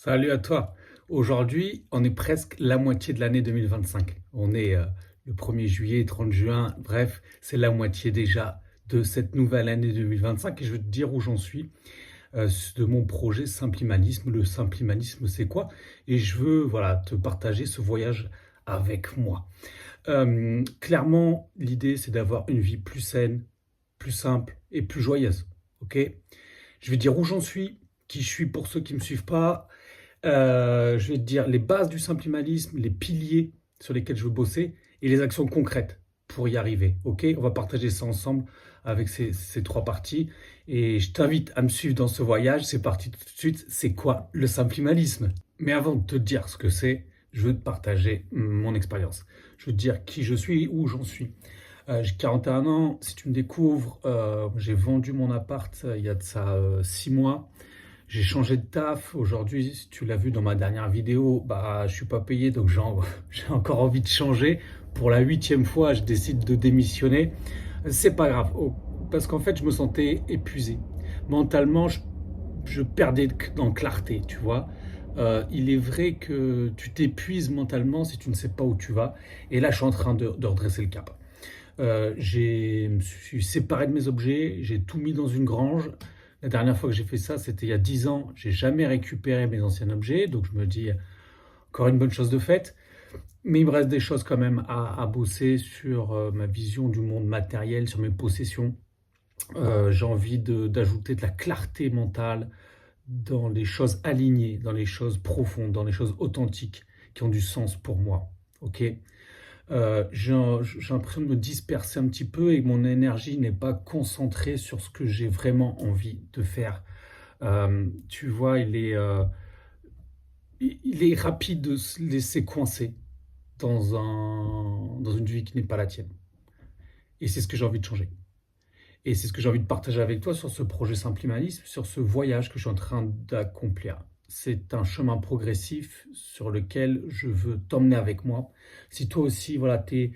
Salut à toi. Aujourd'hui, on est presque la moitié de l'année 2025. On est le 1er juillet, 30 juin, bref, c'est la moitié déjà de cette nouvelle année 2025 et je veux te dire où j'en suis de mon projet Simplimalisme. Le Simplimalisme, c'est quoi? Et je veux voilà, te partager ce voyage avec moi. Clairement, l'idée, c'est d'avoir une vie plus saine, plus simple et plus joyeuse. Ok? Je vais dire où j'en suis, qui je suis pour ceux qui ne me suivent pas. Je vais te dire les bases du simplimalisme, les piliers sur lesquels je veux bosser et les actions concrètes pour y arriver. Ok, on va partager ça ensemble avec ces trois parties et je t'invite à me suivre dans ce voyage. C'est parti tout de suite. C'est quoi le simplimalisme? Mais avant de te dire ce que c'est, je veux te partager mon expérience. Je veux te dire qui je suis, où j'en suis. J'ai 41 ans. Si tu me découvres, j'ai vendu mon appart il y a de ça 6 mois. J'ai changé de taf. Aujourd'hui, si tu l'as vu dans ma dernière vidéo, bah, je suis pas payé, donc j'ai encore envie de changer. Pour la 8e fois, je décide de démissionner. C'est pas grave, parce qu'en fait, je me sentais épuisé. Mentalement, je perdais en clarté, tu vois. Il est vrai que tu t'épuises mentalement si tu ne sais pas où tu vas. Et là, je suis en train de redresser le cap. Je me suis séparé de mes objets, j'ai tout mis dans une grange. La dernière fois que j'ai fait ça, c'était il y a 10 ans. J'ai jamais récupéré mes anciens objets, donc je me dis encore une bonne chose de faite. Mais il me reste des choses quand même à bosser sur ma vision du monde matériel, sur mes possessions. J'ai envie d'ajouter de la clarté mentale dans les choses alignées, dans les choses profondes, dans les choses authentiques qui ont du sens pour moi. Ok? J'ai l'impression de me disperser un petit peu et mon énergie n'est pas concentrée sur ce que j'ai vraiment envie de faire. Tu vois, il est rapide de se laisser coincer dans une vie qui n'est pas la tienne. Et c'est ce que j'ai envie de changer. Et c'est ce que j'ai envie de partager avec toi sur ce projet Simplimalisme, sur ce voyage que je suis en train d'accomplir. C'est un chemin progressif sur lequel je veux t'emmener avec moi. Si toi aussi, voilà, tu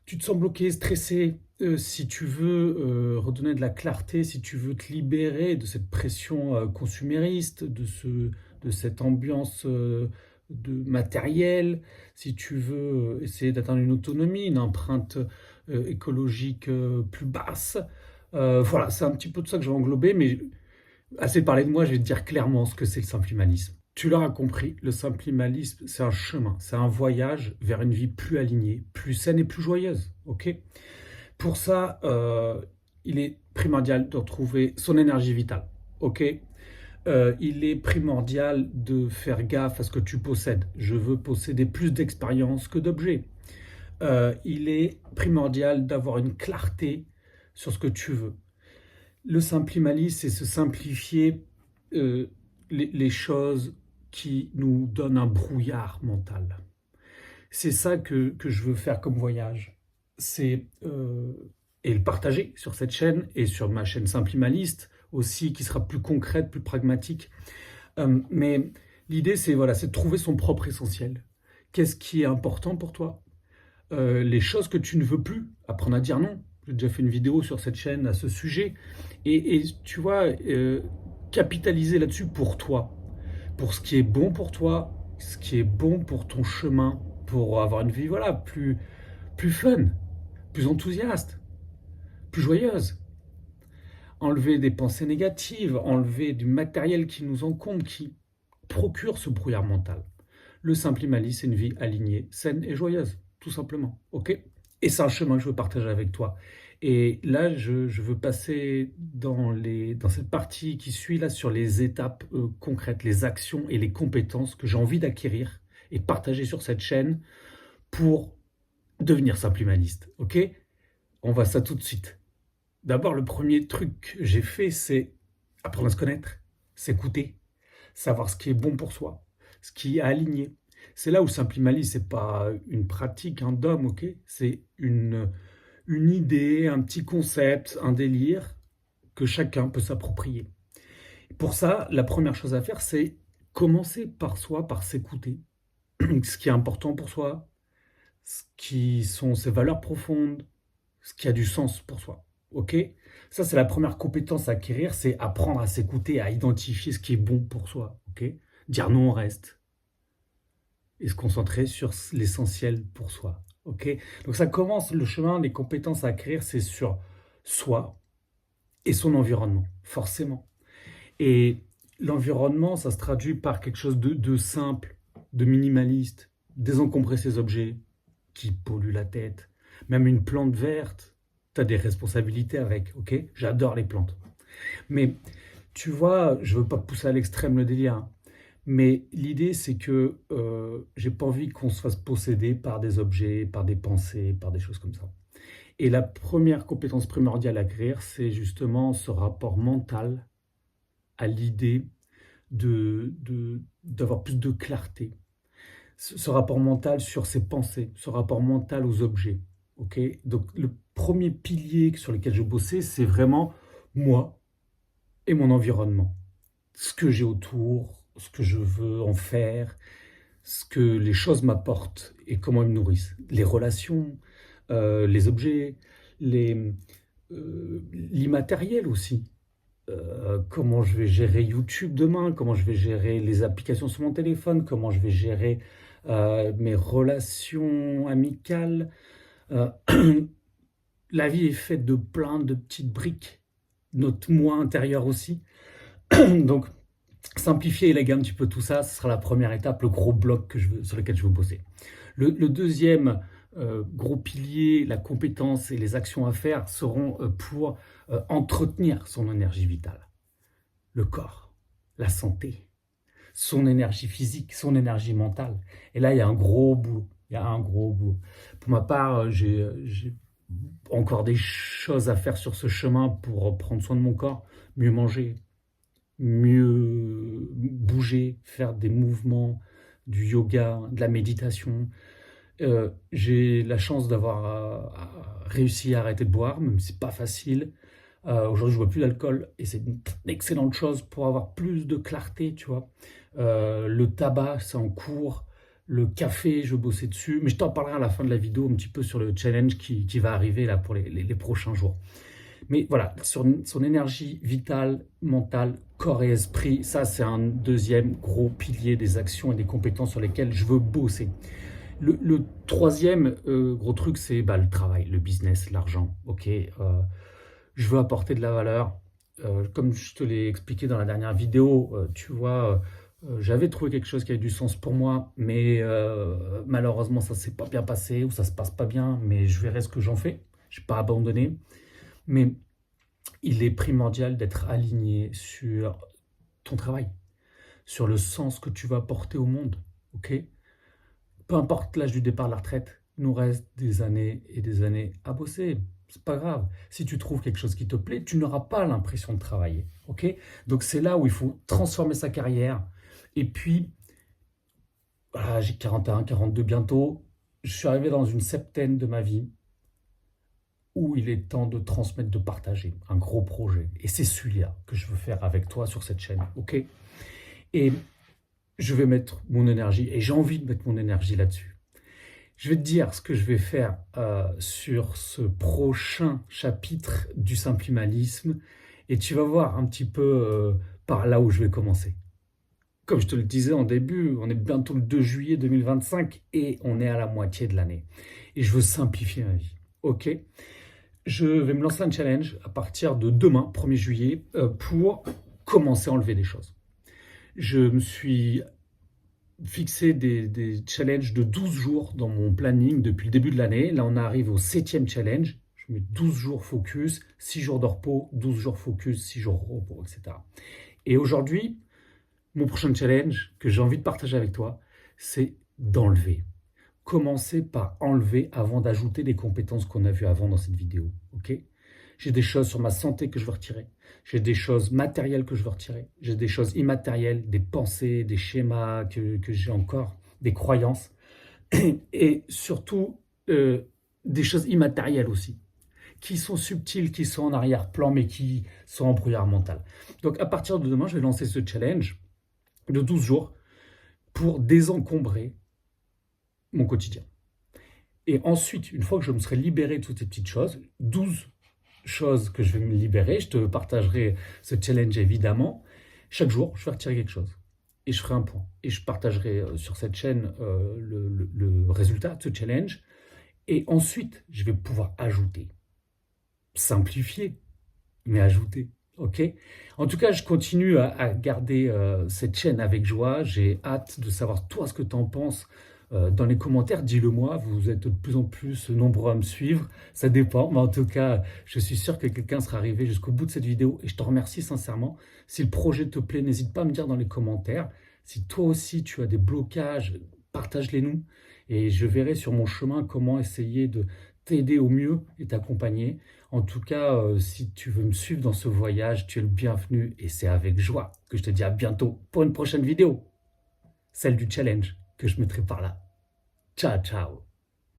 te sens bloqué, stressé, si tu veux redonner de la clarté, si tu veux te libérer de cette pression consumériste, de cette ambiance de matériel, si tu veux essayer d'atteindre une autonomie, une empreinte écologique plus basse, voilà, c'est un petit peu de ça que je vais englober, mais assez parlé de moi, je vais te dire clairement ce que c'est le simplimalisme. Tu l'auras compris, le simplimalisme, c'est un chemin, c'est un voyage vers une vie plus alignée, plus saine et plus joyeuse. Ok? Pour ça, il est primordial de retrouver son énergie vitale. Ok? Il est primordial de faire gaffe à ce que tu possèdes. Je veux posséder plus d'expérience que d'objets. Il est primordial d'avoir une clarté sur ce que tu veux. Le simplimalisme, c'est se simplifier les choses qui nous donnent un brouillard mental. C'est ça que je veux faire comme voyage. Et le partager sur cette chaîne et sur ma chaîne Simplimaliste aussi, qui sera plus concrète, plus pragmatique. Mais l'idée, c'est voilà, c'est de trouver son propre essentiel. Qu'est-ce qui est important pour toi? Les choses que tu ne veux plus, apprendre à dire non. J'ai déjà fait une vidéo sur cette chaîne à ce sujet. Et tu vois, capitaliser là-dessus pour toi, pour ce qui est bon pour toi, ce qui est bon pour ton chemin, pour avoir une vie voilà, plus fun, plus enthousiaste, plus joyeuse. Enlever des pensées négatives, enlever du matériel qui nous encombre, qui procure ce brouillard mental. Le simplimalisme, c'est une vie alignée, saine et joyeuse, tout simplement. Ok? Et c'est un chemin que je veux partager avec toi. Et là, je veux passer dans cette partie qui suit là sur les étapes concrètes, les actions et les compétences que j'ai envie d'acquérir et de partager sur cette chaîne pour devenir simplimaliste. Ok? On va ça tout de suite. D'abord, le premier truc que j'ai fait, c'est apprendre à se connaître, s'écouter, savoir ce qui est bon pour soi, ce qui est aligné. C'est là où Simplimalisme, c'est pas une pratique, un dogme, ok? C'est une idée, un petit concept, un délire que chacun peut s'approprier. Pour ça, la première chose à faire, c'est commencer par soi, par s'écouter. Ce qui est important pour soi, ce qui sont ses valeurs profondes, ce qui a du sens pour soi. Ok? Ça, c'est la première compétence à acquérir, c'est apprendre à s'écouter, à identifier ce qui est bon pour soi. Ok? dire non au reste et se concentrer sur l'essentiel pour soi. Ok? Donc ça commence, le chemin des compétences à acquérir, c'est sur soi et son environnement, forcément. Et l'environnement, ça se traduit par quelque chose de simple, de minimaliste, désencombrer ses objets qui polluent la tête. Même une plante verte, tu as des responsabilités avec, ok? J'adore les plantes. Mais tu vois, je veux pas pousser à l'extrême le délire, hein, mais l'idée c'est que j'ai pas envie qu'on se fasse posséder par des objets, par des pensées, par des choses comme ça. Et la première compétence primordiale à acquérir, c'est justement ce rapport mental à l'idée d'avoir plus de clarté. Ce rapport mental sur ses pensées, ce rapport mental aux objets. Ok. Donc le premier pilier sur lequel je bossais, c'est vraiment moi et mon environnement. Ce que j'ai autour, ce que je veux en faire, ce que les choses m'apportent et comment elles me nourrissent. Les relations, les objets, l'immatériel aussi. Comment je vais gérer YouTube demain, comment je vais gérer les applications sur mon téléphone, comment je vais gérer mes relations amicales. Euh, la vie est faite de plein de petites briques, notre moi intérieur aussi. Donc, simplifier et éléguer un petit peu tout ça, ce sera la première étape, le gros bloc sur lequel je veux bosser. Le deuxième gros pilier, la compétence et les actions à faire seront pour entretenir son énergie vitale, le corps, la santé, son énergie physique, son énergie mentale. Et là, il y a un gros boulot. Il y a un gros boulot. Pour ma part, j'ai encore des choses à faire sur ce chemin pour prendre soin de mon corps, mieux manger, mieux bouger, faire des mouvements, du yoga, de la méditation. J'ai la chance d'avoir réussi à arrêter de boire, même si c'est pas facile. Aujourd'hui, je bois plus d'alcool et c'est une excellente chose pour avoir plus de clarté, tu vois. Le tabac, c'est en cours. Le café, je bossais dessus. Mais je t'en parlerai à la fin de la vidéo un petit peu sur le challenge qui va arriver là pour les prochains jours. Mais voilà, sur son énergie vitale, mentale, corps et esprit, ça c'est un deuxième gros pilier des actions et des compétences sur lesquelles je veux bosser. Le troisième gros truc, c'est le travail, le business, l'argent. Ok, je veux apporter de la valeur. Comme je te l'ai expliqué dans la dernière vidéo, tu vois, j'avais trouvé quelque chose qui avait du sens pour moi, mais malheureusement ça s'est pas bien passé ou ça se passe pas bien, mais je verrai ce que j'en fais. Je n'ai pas abandonné. Mais il est primordial d'être aligné sur ton travail, sur le sens que tu vas apporter au monde. Ok? Peu importe l'âge du départ de la retraite, il nous reste des années et des années à bosser. C'est pas grave. Si tu trouves quelque chose qui te plaît, tu n'auras pas l'impression de travailler. Ok? Donc c'est là où il faut transformer sa carrière. Et puis, voilà, j'ai 41, 42 bientôt. Je suis arrivé dans une septaine de ma vie où il est temps de transmettre, de partager un gros projet. Et c'est celui-là que je veux faire avec toi sur cette chaîne, ok? Et je vais mettre mon énergie, et j'ai envie de mettre mon énergie là-dessus. Je vais te dire ce que je vais faire sur ce prochain chapitre du Simplimalisme, et tu vas voir un petit peu par là où je vais commencer. Comme je te le disais en début, on est bientôt le 2 juillet 2025 et on est à la moitié de l'année. Et je veux simplifier ma vie, ok? Je vais me lancer un challenge à partir de demain, 1er juillet, pour commencer à enlever des choses. Je me suis fixé des challenges de 12 jours dans mon planning depuis le début de l'année. Là, on arrive au 7e challenge. Je mets 12 jours focus, 6 jours de repos, 12 jours focus, 6 jours de repos, etc. Et aujourd'hui, mon prochain challenge que j'ai envie de partager avec toi, c'est d'enlever. Commencer par enlever avant d'ajouter les compétences qu'on a vues avant dans cette vidéo. Ok? J'ai des choses sur ma santé que je veux retirer. J'ai des choses matérielles que je veux retirer. J'ai des choses immatérielles, des pensées, des schémas que j'ai encore, des croyances. Et surtout, des choses immatérielles aussi, qui sont subtiles, qui sont en arrière-plan, mais qui sont en brouillard mental. Donc à partir de demain, je vais lancer ce challenge de 12 jours pour désencombrer mon quotidien. Et ensuite, une fois que je me serai libéré de toutes ces petites choses, 12 choses que je vais me libérer, je te partagerai ce challenge évidemment. Chaque jour, je vais retirer quelque chose. et je ferai un point. Et je partagerai sur cette chaîne le résultat de ce challenge. Et ensuite, je vais pouvoir ajouter, simplifier, mais ajouter. Ok. En tout cas, je continue à garder cette chaîne avec joie. J'ai hâte de savoir toi ce que tu en penses dans les commentaires. Dis-le moi. Vous êtes de plus en plus nombreux à me suivre. Ça dépend. Mais en tout cas, je suis sûr que quelqu'un sera arrivé jusqu'au bout de cette vidéo. Et je te remercie sincèrement. Si le projet te plaît, n'hésite pas à me dire dans les commentaires. Si toi aussi tu as des blocages, partage-les nous. Et je verrai sur mon chemin comment essayer de t'aider au mieux et t'accompagner. En tout cas, si tu veux me suivre dans ce voyage, tu es le bienvenu et c'est avec joie que je te dis à bientôt pour une prochaine vidéo, celle du challenge que je mettrai par là. Ciao, ciao!